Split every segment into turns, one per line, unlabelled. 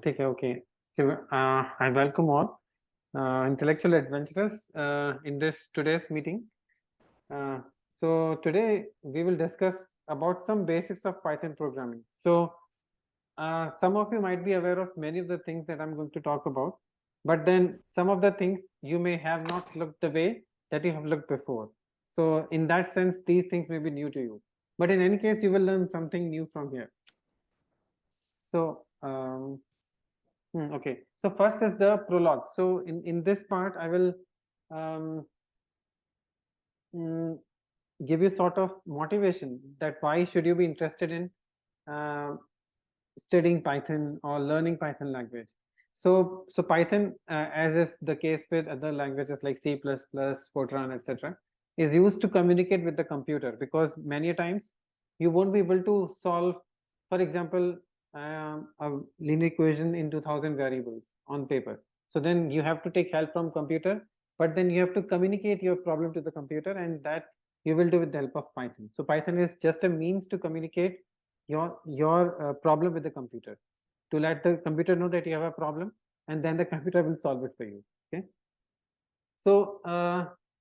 ठीक है, okay. I welcome all intellectual adventurers in this today's meeting. Uh, so today we will discuss about some basics of Python programming. So some of you might be aware of many of the things that I'm going to talk about, but then some of the things you may have not looked the way that you have looked before. So in that sense, these things may be new to you. But in any case, you will learn something new from here. So okay, so first is the prologue. So in this part, I will um, mm, give you sort of motivation that why should you be interested in uh, studying Python or learning Python language. So Python, as is the case with other languages like C++, Fortran, etc., is used to communicate with the computer, because many times you won't be able to solve, for example, a linear equation in 2000 variables on paper. So then you have to take help from computer, but then you have to communicate your problem to the computer, and that you will do with the help of Python. So Python is just a means to communicate your problem with the computer, to let the computer know that you have a problem, and then the computer will solve it for you. Okay. So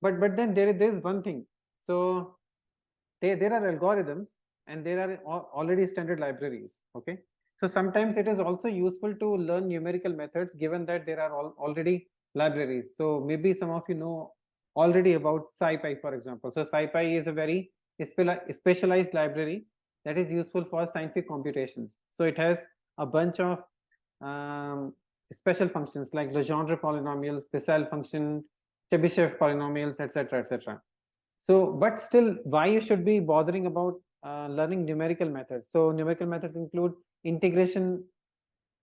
but then there is one thing. So there are algorithms, and there are already standard libraries. Okay. So sometimes it is also useful to learn numerical methods, given that there are already libraries. So maybe some of you know already about SciPy, for example. So SciPy is a very specialized library that is useful for scientific computations. So it has a bunch of special functions like Legendre polynomials, Bessel function, Chebyshev polynomials, etc., etc. So, but still, why you should be bothering about learning numerical methods? So, numerical methods include integration,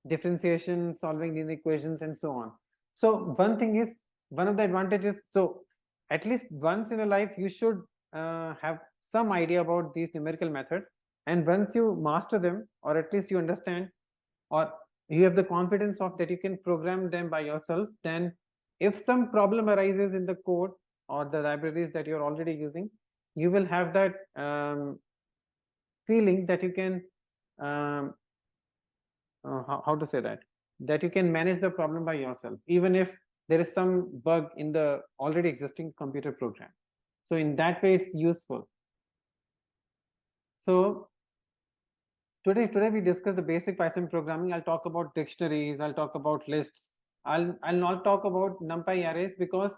differentiation, solving linear equations, and so on. So, one thing is, one of the advantages, so at least once in a life, you should have some idea about these numerical methods. And once you master them, or at least you understand, or you have the confidence of that you can program them by yourself, then if some problem arises in the code or the libraries that you're already using, you will have that feeling that you can how to say that you can manage the problem by yourself, even if there is some bug in the already existing computer program. So in that way, it's useful. So today we discuss the basic Python programming. I'll talk about dictionaries, I'll talk about lists, I'll not talk about NumPy arrays, because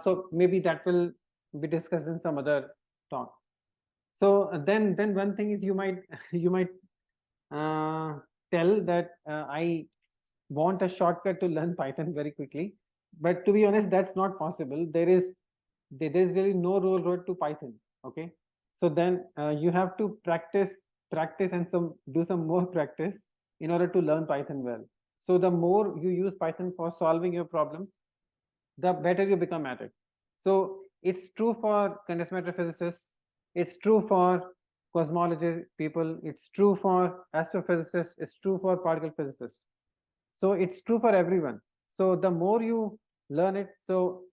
so maybe that will be discussed in some other talk. So then one thing is, you might you might tell that I want a shortcut to learn Python very quickly, but to be honest, that's not possible. There's really no road to Python. Okay, so then you have to practice and do some more practice in order to learn Python well. So the more you use Python for solving your problems, the better you become at it. So it's true for condensed matter physicists, it's true for cosmology people, it's true for astrophysicists, it's true for particle physicists. So it's true for everyone. So the more you learn it, so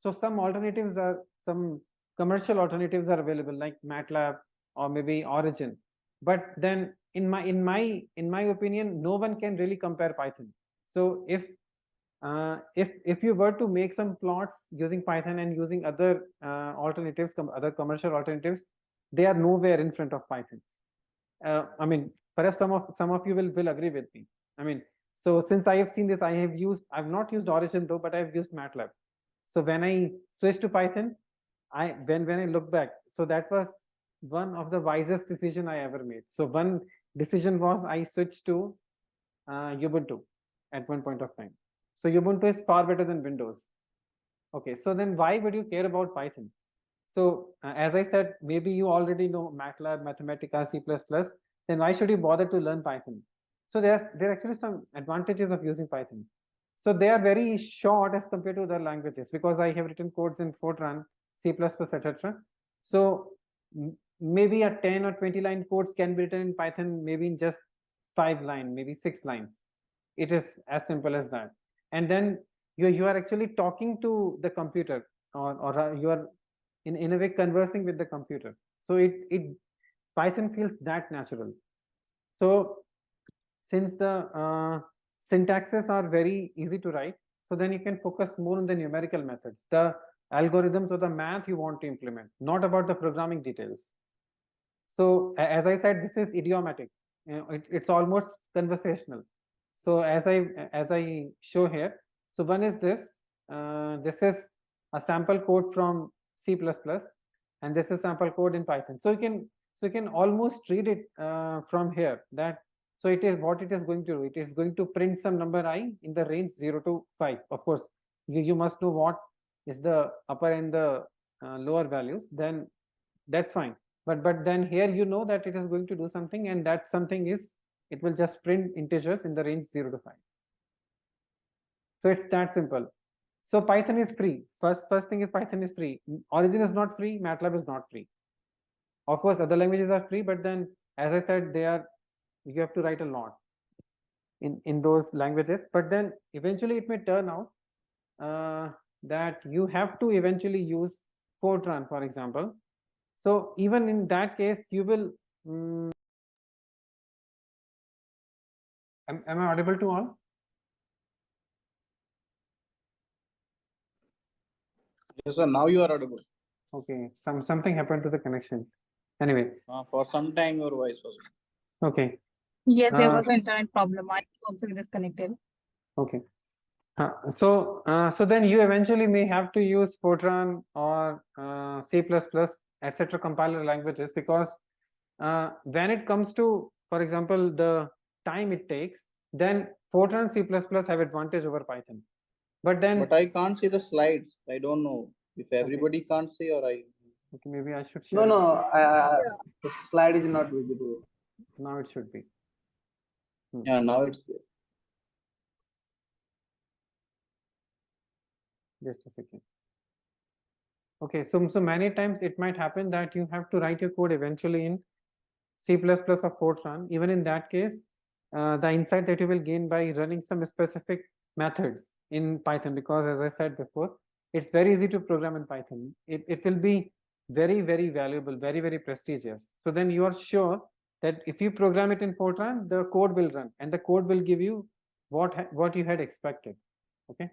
some commercial alternatives are available, like MATLAB or maybe Origin. But then in my opinion, no one can really compare Python. So if you were to make some plots using Python and using other alternatives, other commercial alternatives, they are nowhere in front of Python. I mean, perhaps some of you will agree with me. I mean, so since I have seen this, I've not used Origin though, but I've used MATLAB. So when I switched to Python, when I look back, so that was one of the wisest decision I ever made. So one decision was I switched to Ubuntu at one point of time. So Ubuntu is far better than Windows. Okay, so then why would you care about Python? So as I said, maybe you already know MATLAB, Mathematica, C++. Then why should you bother to learn Python? So there are actually some advantages of using Python. So they are very short as compared to other languages, because I have written codes in Fortran, C++, etc. So maybe a 10 or 20 line codes can be written in Python, maybe in just 5 lines, maybe 6 lines. It is as simple as that. And then you are actually talking to the computer, or you are in a way conversing with the computer. So Python feels that natural. So since syntaxes are very easy to write. So then you can focus more on the numerical methods, the algorithms or the math you want to implement, not about the programming details. So as I said, this is idiomatic. It's almost conversational. So as I show here, so one is this. This is a sample code from C++, and this is sample code in Python. So you can almost read it from here. That so it is what it is going to do. It is going to print some number I in the range 0 to 5. Of course, you must know what is the upper and the lower values. Then that's fine. But then here you know that it is going to do something, and that something is it will just print integers in the range 0 to 5. So it's that simple. So Python is free. First thing is Python is free. Origin is not free. MATLAB is not free. Of course, other languages are free, but then, as I said, you have to write a lot in those languages. But then eventually it may turn out that you have to eventually use Fortran, for example. So even in that case, you will. Am I audible to all?
Yes, sir. Now you are audible.
Okay. Something happened to the connection. Anyway.
For some time your voice was.
Okay.
Yes, there was an internet problem. I was also disconnected.
Okay. So then you eventually may have to use Fortran or C++, etc. compiler languages, because when it comes to, for example, the time it takes, then Fortran, C++ have advantage over Python. But I
can't see the slides. I don't know if everybody can't see or I.
Okay, maybe I should share.
No, the slide is not visible.
Now it should be.
Yeah, now it's there.
Just a second. Okay, so many times it might happen that you have to write your code eventually in C++ or Fortran. Even in that case, the insight that you will gain by running some specific methods in Python, because as I said before, it's very easy to program in Python. It will be very, very valuable, very, very prestigious. So then you are sure that if you program it in Fortran, the code will run and the code will give you what you had expected. Okay.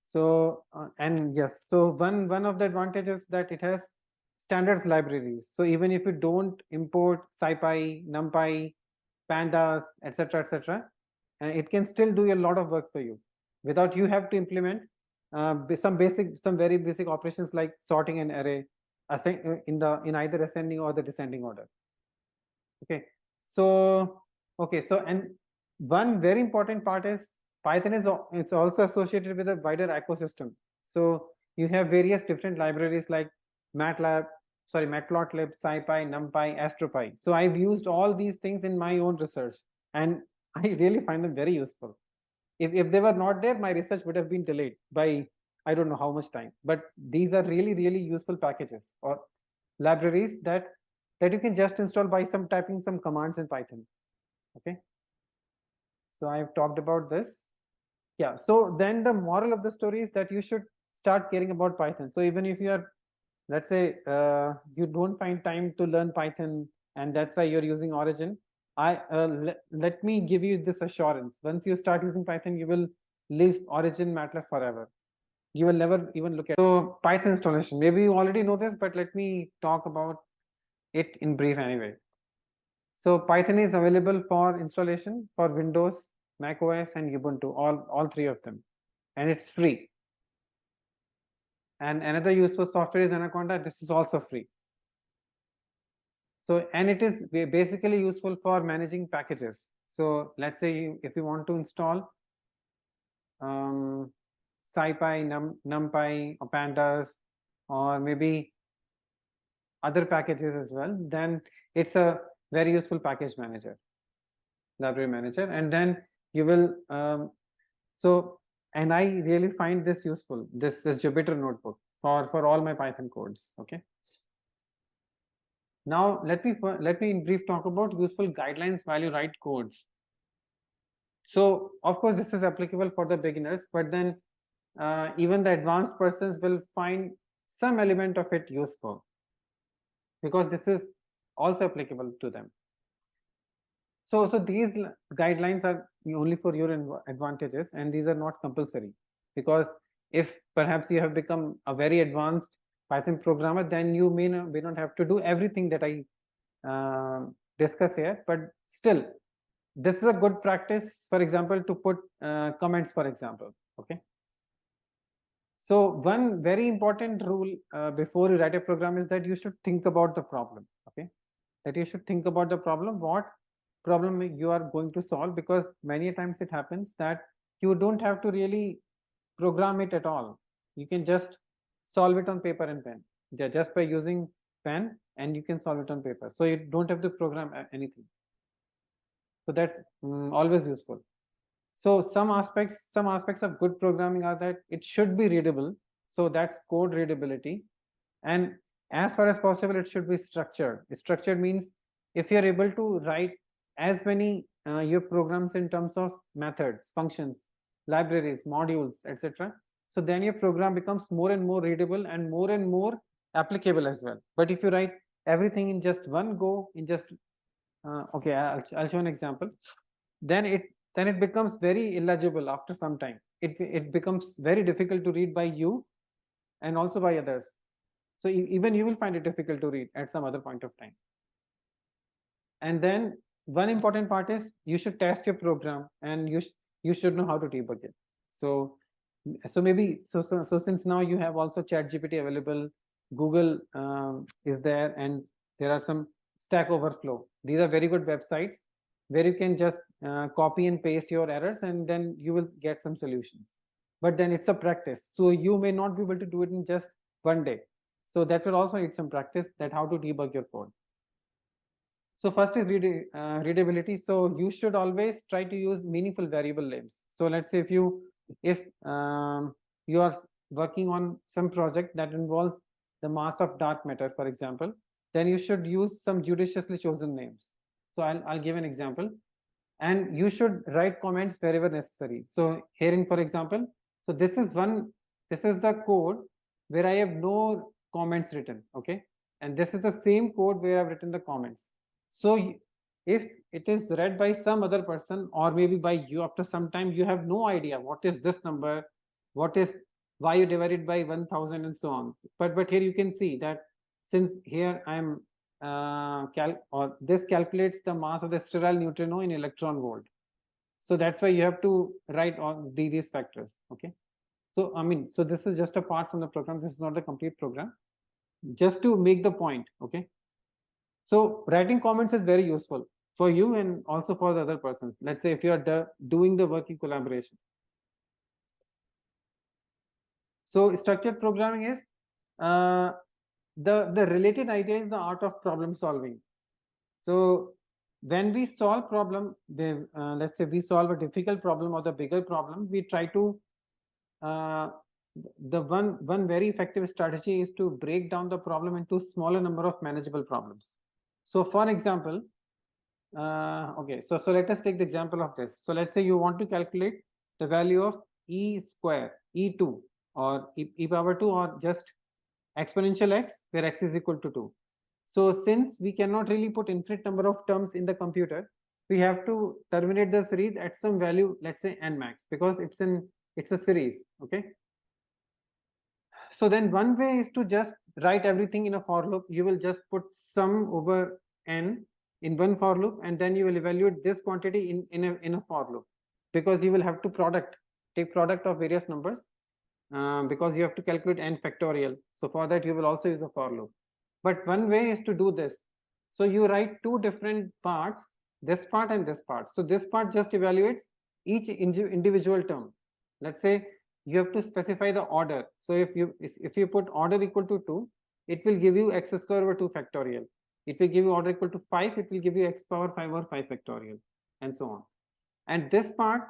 So and yes, so one of the advantages that it has standards libraries. So even if you don't import SciPy, NumPy, pandas, etc., it can still do a lot of work for you without you have to implement some very basic operations like sorting an array in either ascending or the descending order. Okay, so and one very important part is Python it's also associated with a wider ecosystem. So you have various different libraries like Matplotlib, SciPy, NumPy, AstroPy. So I've used all these things in my own research, and I really find them very useful. If they were not there, my research would have been delayed by I don't know how much time. But these are really, really useful packages or libraries that you can just install by typing some commands in Python. Okay. So I've talked about this. Yeah. So then the moral of the story is that you should start caring about Python. So even if you are, let's say, you don't find time to learn Python, and that's why you're using Origin, let me give you this assurance. Once you start using Python, you will leave Origin, MATLAB forever. You will never even look at. So Python installation. Maybe you already know this, but let me talk about it in brief anyway. So Python is available for installation for Windows, Mac OS, and Ubuntu, all three of them, and it's free. And another useful software is Anaconda. This is also free. So, and it is basically useful for managing packages. So let's say if you want to install SciPy, NumPy, or Pandas, or maybe other packages as well, then it's a very useful package manager, library manager. And then you will and I really find this useful, this Jupyter notebook for all my Python codes. Okay. Now let me in brief talk about useful guidelines while you write codes. So of course this is applicable for the beginners, but then even the advanced persons will find some element of it useful, because this is also applicable to them. So these guidelines are only for your advantages, and these are not compulsory, because if perhaps you have become a very advanced Python programmer, then you may not have to do everything that I discuss here. But still, this is a good practice, for example, to put comments, for example. Okay. So one very important rule before you write a program is that you should think about the problem. Okay, that you should think about the problem, what problem you are going to solve, because many times it happens that you don't have to really program it at all. You can just solve it on paper and pen, just by using pen, and you can solve it on paper. So you don't have to program anything. So that's always useful. So some aspects of good programming are that it should be readable. So that's code readability. And as far as possible, it should be structured. Structured means if you're able to write as many your programs in terms of methods, functions, libraries, modules, etc., so then your program becomes more and more readable and more applicable as well. But if you write everything in just one go, in just okay, I'll show an example. Then it becomes very illegible after some time. It becomes very difficult to read by you and also by others. So even you will find it difficult to read at some other point of time. And then one important part is you should test your program, and you should know how to debug it. So maybe so since now you have also ChatGPT available, Google is there, and there are some Stack Overflow. These are very good websites where you can just copy and paste your errors, and then you will get some solutions. But then it's a practice, so you may not be able to do it in just one day. So that will also need some practice, that how to debug your code. So first is readability. So you should always try to use meaningful variable names. So let's say if you are working on some project that involves the mass of dark matter, for example, then you should use some judiciously chosen names. So I'll give an example, and you should write comments wherever necessary. So herein, for example, so this is the code where I have no comments written. Okay, and this is the same code where I've written the comments. So if it is read by some other person, or maybe by you, after some time you have no idea what is this number, what is, why you divide it by 1000 and so on. But here you can see that since here I am this calculates the mass of the sterile neutrino in electron volt. So that's why you have to write all these factors. Okay, so I mean, so this is just a part from the program. This is not the complete program, just to make the point. Okay, so writing comments is very useful for you and also for the other persons. Let's say if you are doing the work in collaboration. So structured programming is the related idea is the art of problem solving. So when we solve problem, let's say we solve a difficult problem or the bigger problem, we try to the one very effective strategy is to break down the problem into smaller number of manageable problems. So for example, okay, so let us take the example of this. So let's say you want to calculate the value of e square, e2, or e power 2, or just exponential x, where x is equal to 2. So since we cannot really put infinite number of terms in the computer, we have to terminate the series at some value, let's say n max, because it's a series. Okay, so then one way is to just write everything in a for loop. You will just put sum over n in one for loop, and then you will evaluate this quantity in a for loop, because you will have to take product of various numbers, because you have to calculate n factorial. So for that you will also use a for loop. But one way is to do this. So you write two different parts, this part and this part. So this part just evaluates each individual term. Let's say you have to specify the order. So if you put order equal to 2, it will give you x square over 2 factorial. It will give you order equal to 5, it will give you x power 5 over 5 factorial, and so on. And this part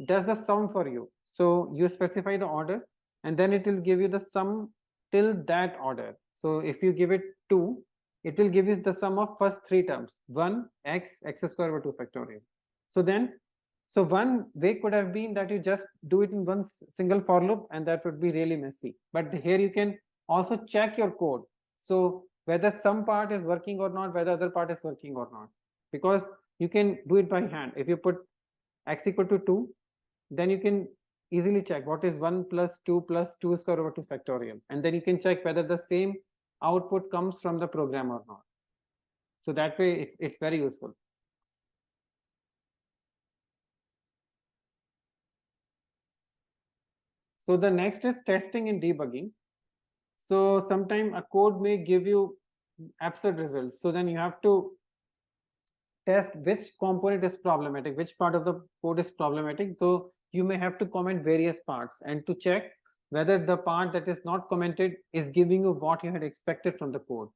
does the sum for you. So you specify the order, and then it will give you the sum till that order. So if you give it 2, it will give you the sum of first 3 terms, 1, x square over 2 factorial. So one way could have been that you just do it in one single for loop, and that would be really messy. But here you can also check your code. So whether some part is working or not, whether other part is working or not, because you can do it by hand. If you put x equal to 2, then you can easily check what is 1 plus 2 plus 2 square over 2 factorial, and then you can check whether the same output comes from the program or not. So that way it's very useful. So the next is testing and debugging. So sometime a code may give you absurd results, so then you have to test which component is problematic, which part of the code is problematic. So you may have to comment various parts and to check whether the part that is not commented is giving you what you had expected from the code.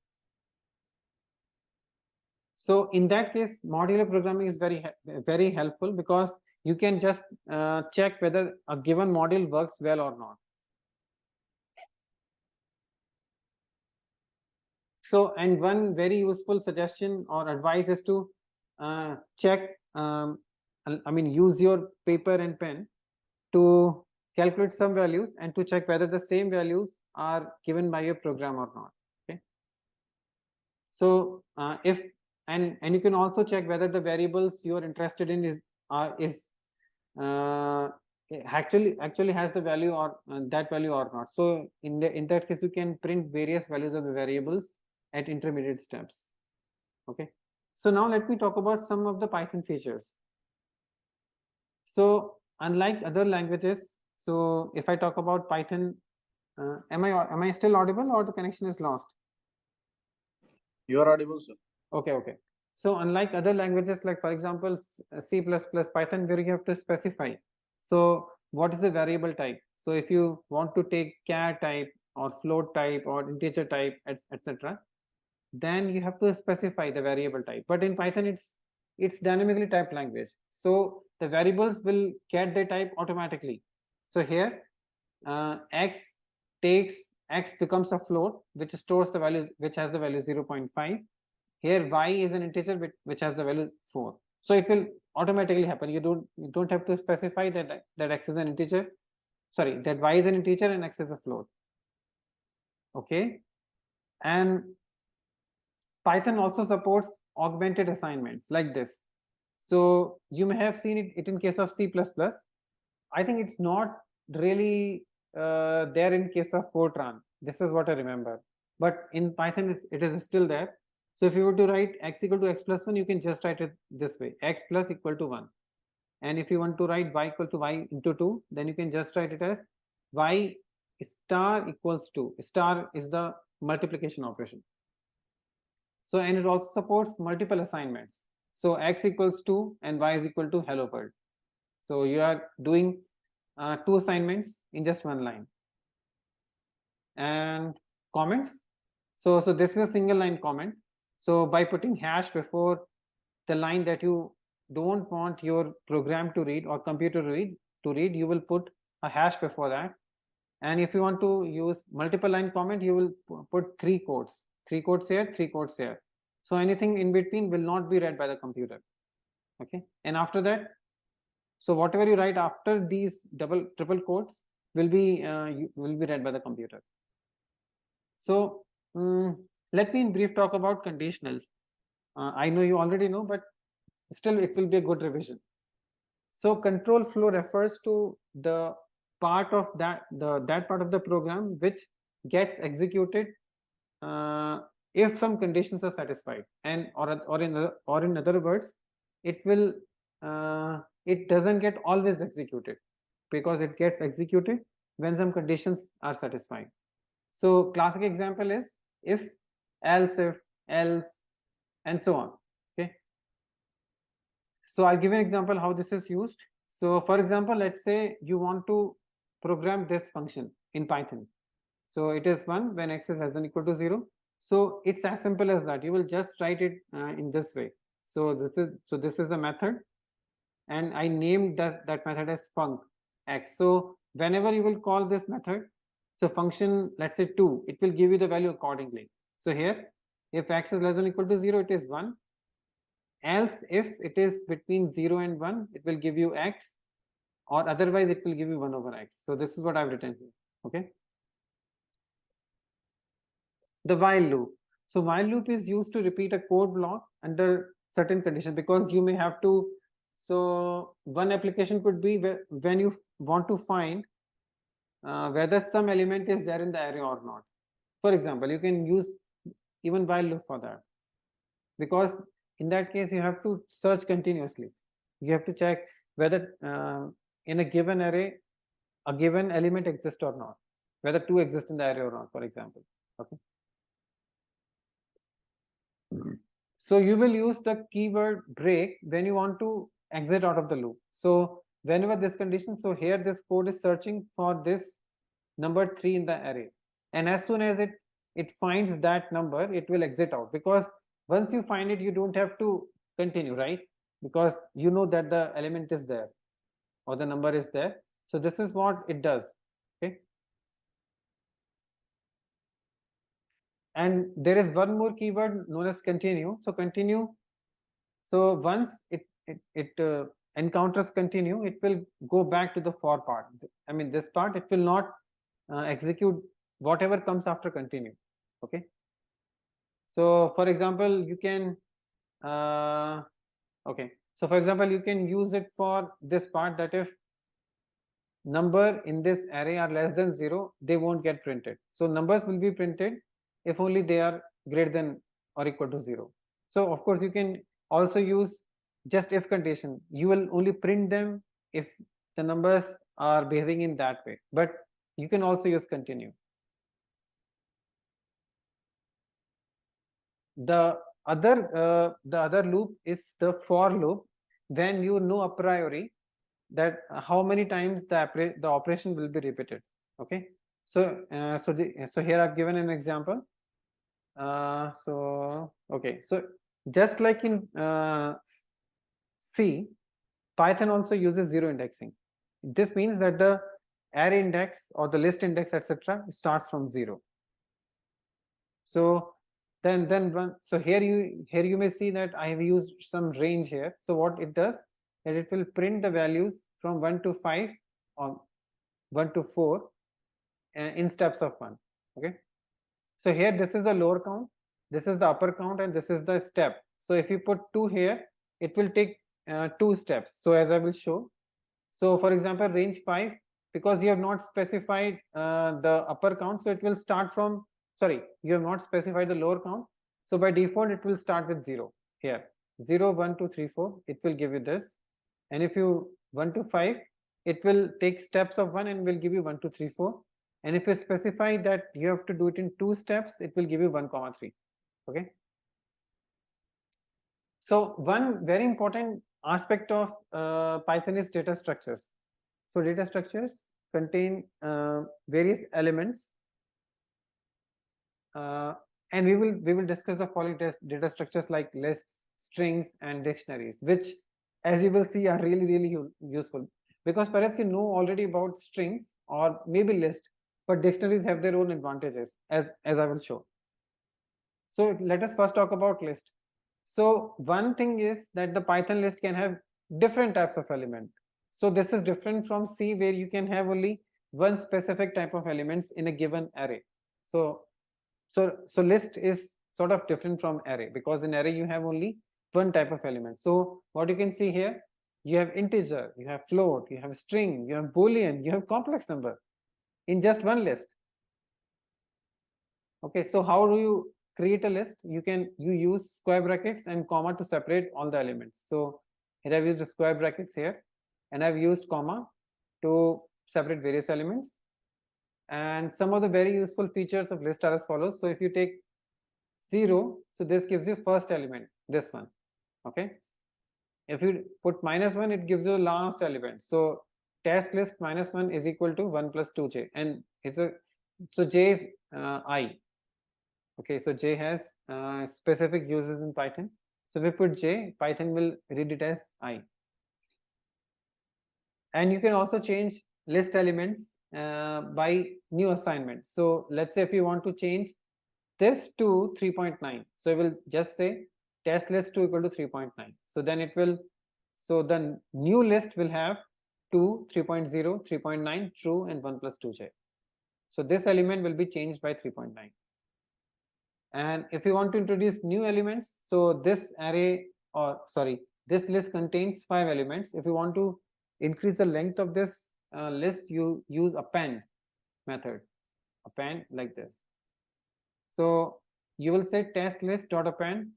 So in that case, modular programming is very helpful, because you can just check whether a given module works well or not. So, and one very useful suggestion or advice is to check, use your paper and pen to calculate some values and to check whether the same values are given by your program or not. Okay. So and you can also check whether the variables you are interested in actually has the value or that value or not. So in that case, you can print various values of the variables at intermediate steps. Okay. So now let me talk about some of the Python features. So unlike other languages, so if I talk about Python, am I still audible or the connection is lost?
You are audible, sir.
Okay. So unlike other languages, like for example C++, Python, where you have to specify, so what is the variable type? So if you want to take char type or float type or integer type, etc., then you have to specify the variable type. But in Python, it's dynamically typed language, so the variables will get the type automatically. So here x becomes a float which stores the value, which has the value 0.5. Here y is an integer which has the value 4. So it will automatically happen. You don't have to specify that x is an integer, sorry, that y is an integer and x is a float. Okay. And Python also supports augmented assignments like this. So you may have seen it in case of C++. I think it's not really there in case of Fortran. This is what I remember. But in Python, it is still there. So if you were to write x equal to x plus 1, you can just write it this way, x plus equal to 1. And if you want to write y equal to y into 2, then you can just write it as y star equals 2. Star is the multiplication operation. So, and it also supports multiple assignments. So x equals 2 and y is equal to hello world. So you are doing 2 assignments in just one line. And comments. So this is a single line comment. So by putting hash before the line that you don't want your program to read or computer to read, you will put a hash before that. And if you want to use multiple line comment, you will put 3 quotes here, 3 quotes here. So anything in between will not be read by the computer. Okay. And after that, so whatever you write after these triple quotes will be read by the computer. So let me in brief talk about conditionals. I know you already know, but still it will be a good revision. So control flow refers to the part of that part of the program which gets executed if some conditions are satisfied, and or in other words, it will it doesn't get always executed, because it gets executed when some conditions are satisfied. So classic example is if, else, and so on. Okay. So I'll give you an example how this is used. So for example, let's say you want to program this function in Python. So it is 1 when x is less than equal to 0. So it's as simple as that. You will just write it in this way. So this is a method, and I named that method as func x. So whenever you will call this method, so function, let's say 2, it will give you the value accordingly. So here, if x is less than equal to 0, it is 1. Else, if it is between 0 and 1, it will give you x, or otherwise it will give you 1 over x. So this is what I've written here. Okay. The while loop. So while loop is used to repeat a code block under certain conditions, because you may have to. So one application could be when you want to find whether some element is there in the array or not. For example, you can use even while loop for that, because in that case you have to search continuously. You have to check whether in a given array a given element exists or not, whether two exist in the array or not, for example. Okay. So you will use the keyword break when you want to exit out of the loop. So whenever this condition, so here this code is searching for this number 3 in the array, and as soon as it finds that number, it will exit out, because once you find it, you don't have to continue, right? Because you know that the element is there or the number is there. So this is what it does. Okay. And there is one more keyword known as continue. So continue, so once it encounters continue, it will go back to the for part. I mean, this part, it will not execute whatever comes after continue. Okay. So for example, you can okay, so for example, you can use it for this part, that if number in this array are less than 0, they won't get printed. So numbers will be printed if only they are greater than or equal to 0. So of course you can also use just if condition. You will only print them if the numbers are behaving in that way, but you can also use continue. The other loop is the for loop, when you know a priori that how many times the operation will be repeated. Okay. So so here I've given an example. So okay, so just like in C, Python also uses zero indexing. This means that the array index or the list index, etc., starts from 0. So so here you may see that I have used some range here. So what it does, that it will print the values from 1 to 5 or 1 to 4 in steps of 1. Okay. So here this is the lower count, this is the upper count, and this is the step. So if you put 2 here, it will take 2 steps. So as I will show. So for example, range 5, because you have not specified the upper count, so it will start from, sorry, you have not specified the lower count. So by default, it will start with 0 here. 0, 1, 2, 3, 4, it will give you this. And if you 1 to 5, it will take steps of 1 and will give you 1, 2, 3, 4. And if you specify that you have to do it in 2 steps, it will give you 1, 3. Okay. So one very important aspect of Python is data structures. So data structures contain various elements, and we will discuss the following data structures like lists, strings, and dictionaries, which, as you will see, are really useful, because perhaps you know already about strings or maybe list, but dictionaries have their own advantages, as I will show. So let us first talk about list. So one thing is that the Python list can have different types of element. So this is different from C, where you can have only one specific type of elements in a given array. So list is sort of different from array, because in array you have only one type of element. So what you can see here, you have integer, you have float, you have string, you have boolean, you have complex number in just one list. Okay, so how do you create a list? You use square brackets and comma to separate all the elements. So here I've used square brackets here, and I've used comma to separate various elements. And some of the very useful features of list are as follows. So if you take 0, so this gives you first element, this one. Okay. If you put -1, it gives you the last element. So task list -1 is equal to 1 plus 2j, and so j is I. Okay, so j has specific uses in Python. So if we put j, Python will read it as I. And you can also change list elements by new assignment. So let's say if you want to change this to 3.9, so it will just say test list 2 equal to 3.9. So then it will, so the new list will have 2, 3.0, 3.9, true, and 1 plus 2j. So this element will be changed by 3.9. And if you want to introduce new elements, so this array or sorry, this list contains 5 elements. If you want to increase the length of this list, you use append method, append like this. So you will say test list dot append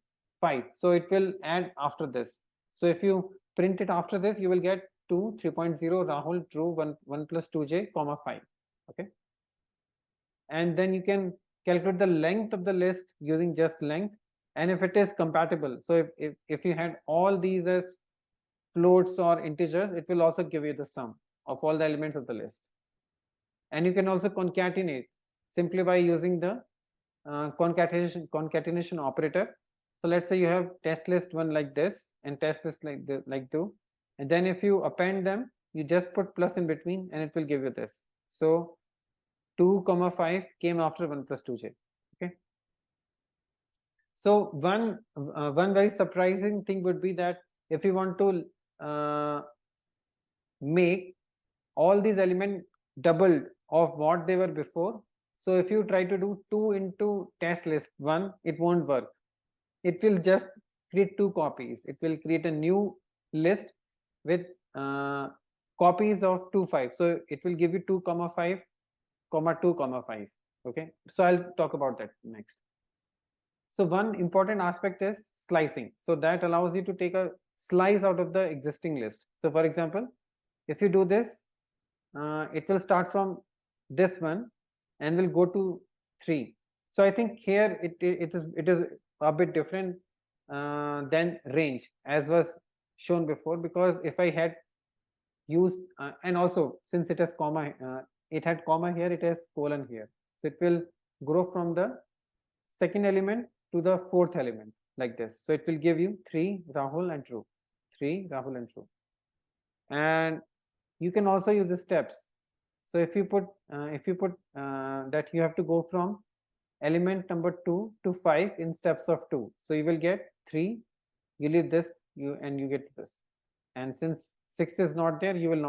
5, so it will add after this. So if you print it after this, you will get 2 3.0 Rahul true 1 plus 2j comma 5. Okay, and then you can calculate the length of the list using just length, and if it is compatible, so if you had all these as floats or integers, it will also give you the sum of all the elements of the list. And you can also concatenate simply by using the concatenation operator. So let's say you have test list 1 like this and test list like 2, and then if you append them, you just put plus in between and it will give you this. So 2 comma 5 came after 1 plus 2j. Okay, so one very surprising thing would be that if you want to make all these elements doubled of what they were before, so if you try to do 2 into test list 1, it won't work. It will just create 2 copies. It will create a new list with copies of 2 5. So it will give you 2 comma 5 comma 2 comma 5. Okay, so I'll talk about that next. So one important aspect is slicing. So that allows you to take a slice out of the existing list. So for example, if you do this, it will start from this one and will go to 3. So I think here it is a bit different than range as was shown before, because if I had used and also since it has comma, it had comma here, it has colon here, so it will grow from the second element to the fourth element like this. So it will give you 3 Rahul and true, 3 Rahul and true. And you can also use the steps. So if you put that you have to go from element number 2 to 5 in steps of 2, so you will get 3, you leave this, and you get this, and since 6 is not there, you will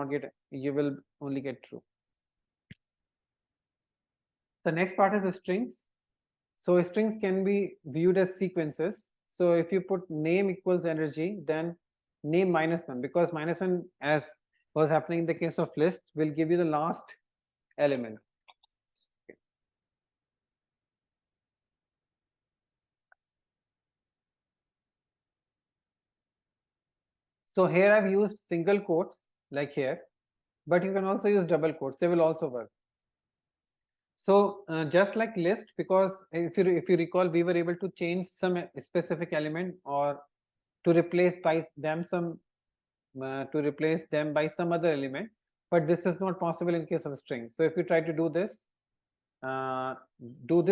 only get true. The next part is the strings. So strings can be viewed as sequences. So if you put name equals energy, then name -1, because -1, as was happening in the case of list, will give you the last element. So here I've used single quotes like here, but you can also use double quotes, they will also work. So just like list, because if you recall, we were able to change some specific element or to replace by them some by some other element, but this is not possible in case of strings. So if you try to do this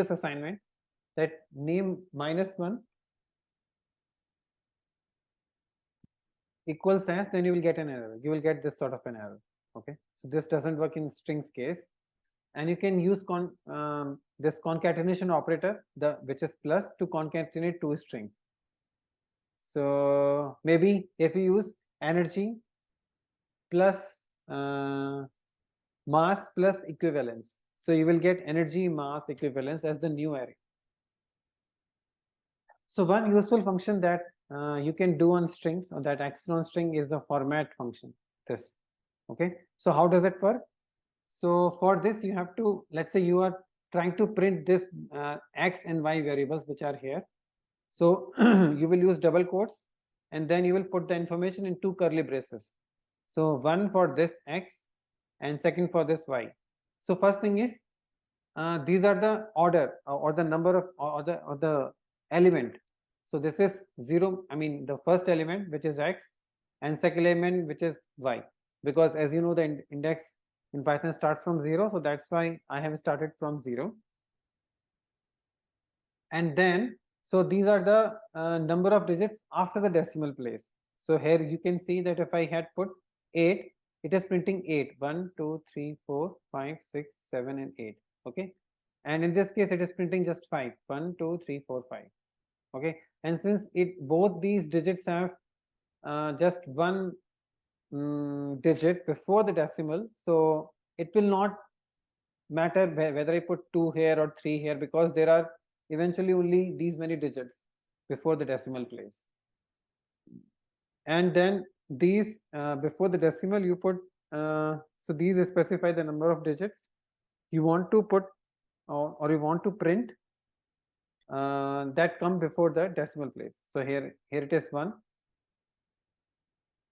assignment, that name -1 equals as, then you will get an error. You will get this sort of an error. Okay, so this doesn't work in strings case. And you can use this concatenation operator, which is plus, to concatenate 2 strings. So maybe if you use energy plus mass plus equivalence, so you will get energy mass equivalence as the new array. So one useful function that you can do on strings, or that acts on string, is the format function, this. Okay, so how does it work? So for this, you have to, let's say you are trying to print this x and y variables which are here. So you will use double quotes, and then you will put the information in 2 curly braces. So one for this x and second for this y. So first thing is these are the order or the number of or the element. So this is 0, I mean the first element, which is x, and second element, which is y, because as you know, the index in Python starts from 0, so that's why I have started from 0. And then, so these are the number of digits after the decimal place. So here you can see that if I had put 8, it is printing 8, 1 2 3 4 5 6 7 and 8. Okay, and in this case it is printing just 5, 1 2 3 4 5. Okay, and since both these digits have just one digit before the decimal, so it will not matter whether I put 2 here or 3 here, because there are eventually only these many digits before the decimal place. and then these before the decimal you put so these specify the number of digits you want to put or you want to print that come before the decimal place. So here it is 1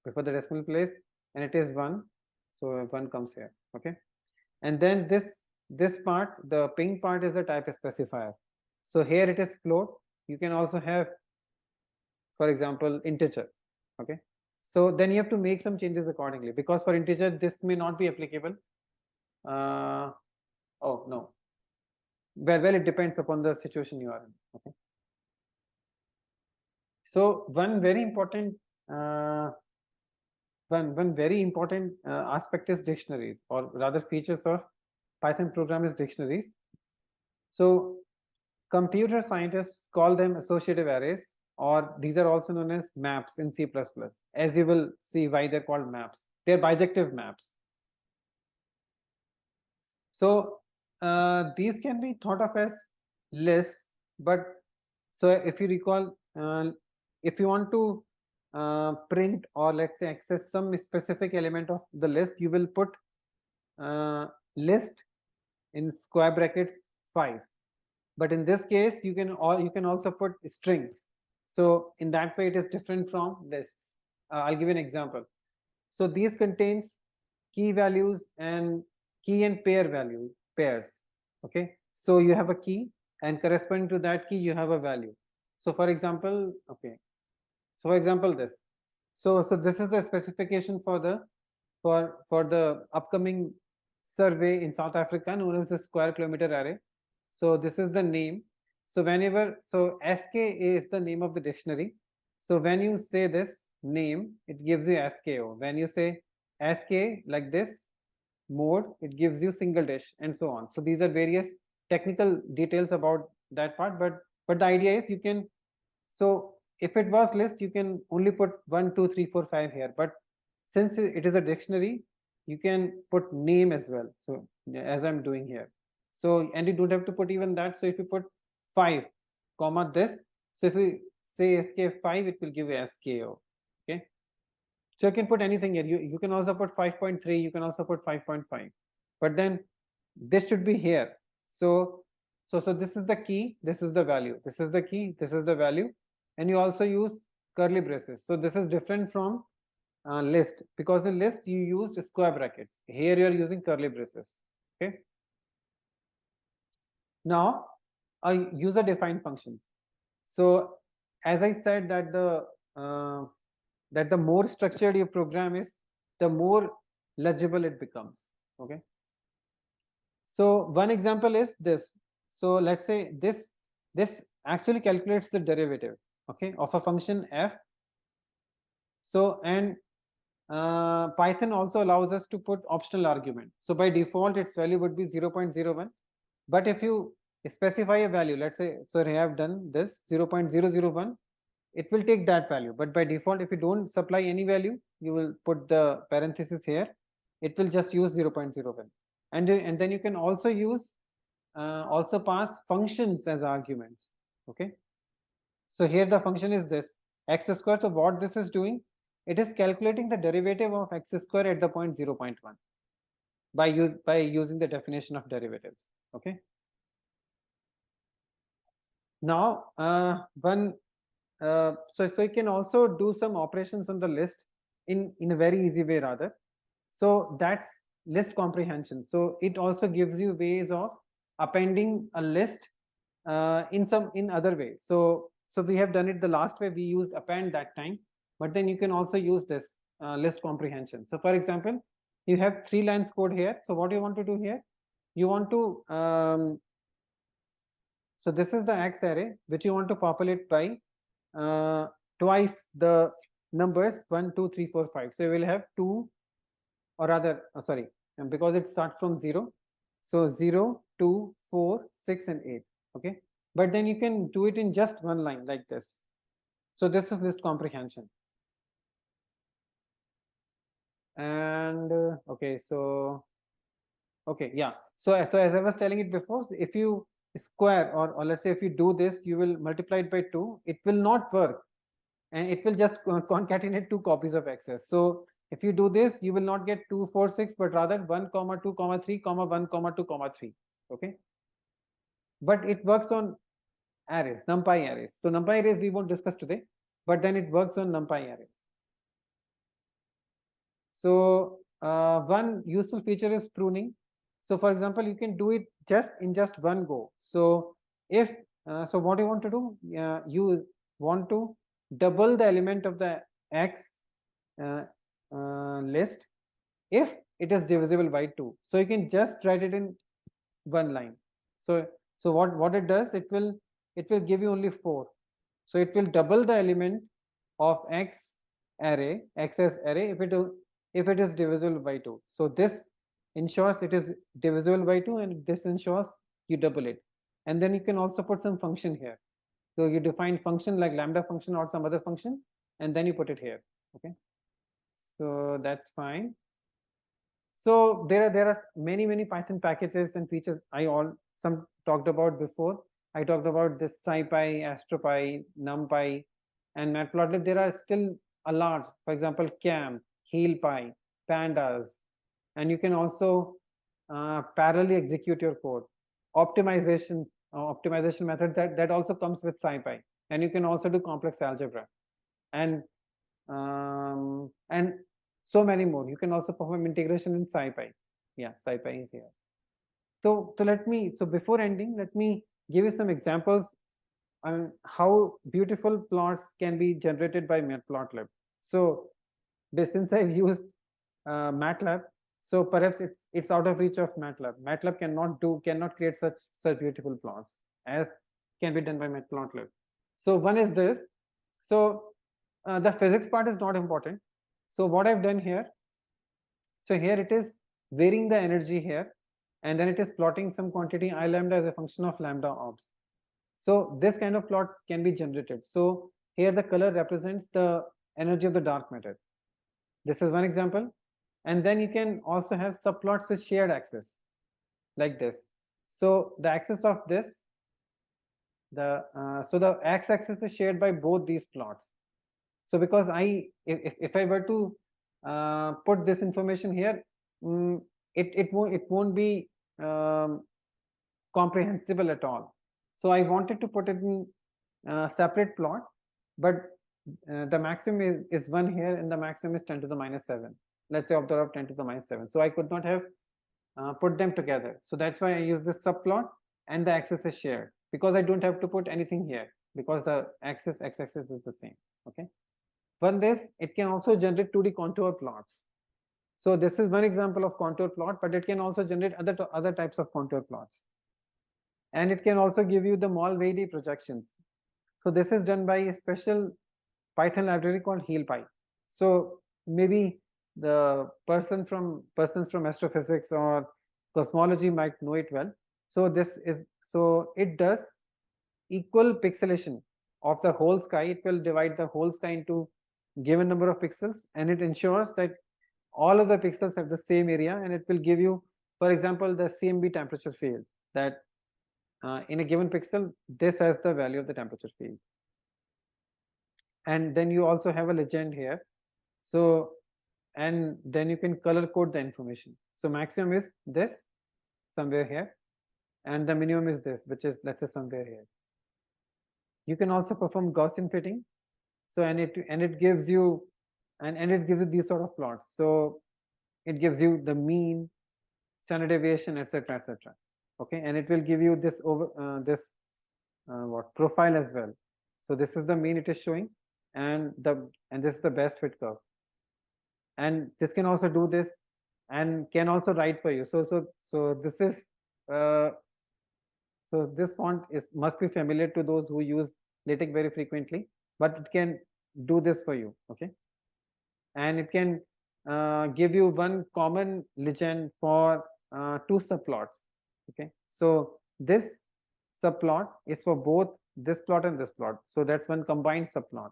before the decimal place, and it is 1, so 1 comes here. Okay, and then this part, the pink part, is the type specifier. So here it is float. You can also have, for example, integer. Okay, so then you have to make some changes accordingly, because for integer this may not be applicable. Oh no, well it depends upon the situation you are in. Okay, so one very important aspect is dictionaries, or rather features of Python program is dictionaries. So computer scientists call them associative arrays, or these are also known as maps in C++. As you will see why they're called maps. They're bijective maps. So these can be thought of as lists, but so if you recall, if you want to print or let's say access some specific element of the list, you will put list in square brackets 5. But in this case, you can also put strings. So in that way, it is different from lists. I'll give you an example. So these contains key values and key and pair value pairs. Okay, so you have a key, and corresponding to that key, you have a value. So for example, okay, so for example, this. So this is the specification for the upcoming survey in South Africa known as the square kilometer array. So this is the name. So whenever, so SK is the name of the dictionary. So when you say this name, it gives you SKO. When you say SK like this mode, it gives you single dash and so on. So these are various technical details about that part, but the idea is you can, so if it was list, you can only put 1 2 3 4 5 here, but since it is a dictionary, you can put name as well. So as I'm doing here. So, and you don't have to put even that. So if you put 5 comma this, so if we say SK5, it will give you SKO. Okay, so you can put anything here. You can also put 5.3, you can also put 5.5, but then this should be here. So this is the key, this is the value, this is the key, this is the value, and you also use curly braces. So this is different from list, because the list you used square brackets. Here you are using curly braces. Okay, now a user defined function. So as I said that the more structured your program is, the more legible it becomes. Okay, so one example is this. So let's say this actually calculates the derivative, okay, of a function f. So and Python also allows us to put optional argument. So by default its value would be 0.01, but if you specify a value, let's say, so I have done this 0.001, it will take that value, but by default if you don't supply any value, you will put the parenthesis here, it will just use 0.01. And then you can also use also pass functions as arguments. Okay, so here the function is this x square. So what this is doing, it is calculating the derivative of x square at the point 0.1 by using the definition of derivatives. Okay, now so you can also do some operations on the list in a very easy way rather. So that's list comprehension. So it also gives you ways of appending a list in other ways. So we have done it the last way, we used append that time, but then you can also use this list comprehension. So for example, you have 3 lines code here. So what you want to do here, you want to so this is the X array which you want to populate by twice the numbers 1 2 3 4 5. So you will have 2, or rather sorry, because it starts from 0, so 0 2 4 6 and 8. Okay, but then you can do it in just one line like this. So this is list comprehension. And okay, so okay, yeah, so as I was telling it before, if you square or let's say if you do this, you will multiply it by 2, it will not work and it will just concatenate 2 copies of x's. So if you do this, you will not get 2, 4, 6, but rather 1, 2, 3, 1, 2, 3. Okay. But it works on arrays, numpy arrays. So numpy arrays we won't discuss today, but then it works on numpy arrays. So one useful feature is pruning. So for example, you can do it in just one go. So if so what you want to do, you want to double the element of the x list if it is divisible by 2. So you can just write it in one line. So what it does, it will give you only 4. So it will double the element of x array, xs array, if it is divisible by 2. So this ensures it is divisible by 2, and this ensures you double it. And then you can also put some function here. So you define function like lambda function or some other function, and then you put it here. Okay. So that's fine. So there are many Python packages and features some talked about before. I talked about this SciPy, AstroPy, NumPy, and Matplotlib. There are still a lot. For example, CAM, Healpy, Pandas, and you can also parallelly execute your code. Optimization method that also comes with SciPy, and you can also do complex algebra, and so many more. You can also perform integration in SciPy. Yeah, SciPy is here. So before ending, let me give you some examples on how beautiful plots can be generated by Matplotlib. So since I've used MATLAB, so perhaps it's out of reach of MATLAB. MATLAB cannot create such beautiful plots as can be done by Matplotlib. So one is this. So the physics part is not important. So what I've done here, so here it is varying the energy here, and then it is plotting some quantity I lambda as a function of lambda ops. So this kind of plot can be generated. So here the color represents the energy of the dark matter. This is one example. And then you can also have subplots with shared axis like this. So the axis of this, the x-axis is shared by both these plots. So because if I were to put this information here, it won't be comprehensible at all. So I wanted to put it in separate plot, but the maximum is 1 here, and the maximum is 10 to the minus 7. Let's say of the order of 10 to the minus 7. So I could not have put them together. So that's why I use this subplot, and the axis is shared, because I don't have to put anything here, because the x-axis is the same. Okay. One this, it can also generate 2D contour plots. So this is one example of contour plot, but it can also generate other types of contour plots. And it can also give you the Mollweide projections. So this is done by a special Python library called Healpy. So maybe the persons from astrophysics or cosmology might know it well. So it does equal pixelation of the whole sky. It will divide the whole sky into given number of pixels, and it ensures that all of the pixels have the same area, and it will give you, for example, the CMB temperature field, that in a given pixel, this has the value of the temperature field. And then you also have a legend here. So, and then you can color code the information. So maximum is this, somewhere here, and the minimum is this, which is, let's say, somewhere here. You can also perform Gaussian fitting. So and it gives you these sort of plots. So it gives you the mean, standard deviation, etc., etc. Okay, and it will give you this profile as well. So this is the mean it is showing, and this is the best fit curve. And this can also do this, and can also write for you. So this is so this font must be familiar to those who use LaTeX very frequently, but it can do this for you. Okay, and it can give you one common legend for 2 subplots. Okay, so this subplot is for both this plot and this plot. So that's one combined subplot,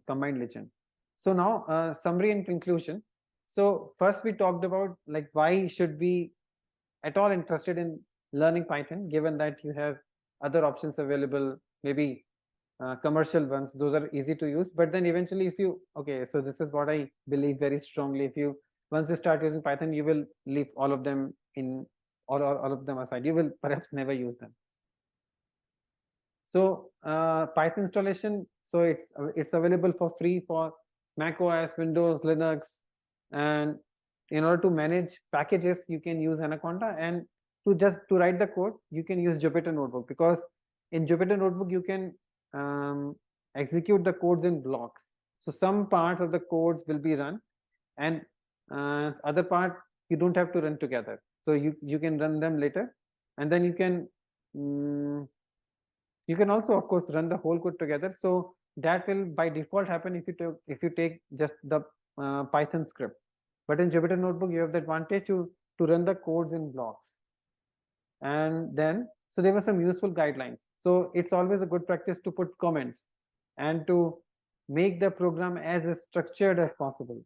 combined legend. So now summary and conclusion. So first we talked about like why should we at all interested in learning Python, given that you have other options available, maybe commercial ones, those are easy to use. But then eventually, if you, okay, so this is what I believe very strongly. If you, once you start using Python, you will leave all of them in, all of them aside. You will perhaps never use them. So Python installation, so it's available for free for Mac OS, Windows, Linux, and in order to manage packages, you can use Anaconda, and to write the code, you can use Jupyter Notebook, because in Jupyter Notebook you can execute the codes in blocks. So some parts of the codes will be run, and other part you don't have to run together. So you can run them later, and then you can also, of course, run the whole code together. So that will by default happen if you take just the Python script. But in Jupyter Notebook, you have the advantage to run the codes in blocks. And then, so there were some useful guidelines. So it's always a good practice to put comments and to make the program as structured as possible.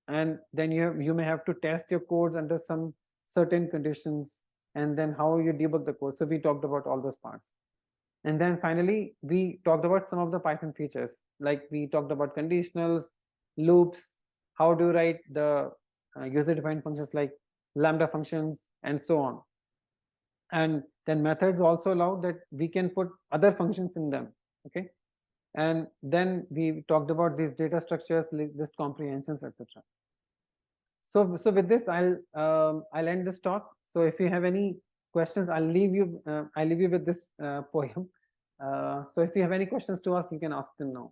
And then you may have to test your codes under some certain conditions, and then how you debug the code. So we talked about all those parts. And then finally, we talked about some of the Python features, like we talked about conditionals, loops, how do you write the user-defined functions like lambda functions, and so on. And then methods also allow that we can put other functions in them. Okay. And then we talked about these data structures, list comprehensions, etc. So with this, I'll end this talk. So if you have any questions, I'll leave you with this poem. So if you have any questions to ask, you can ask them now.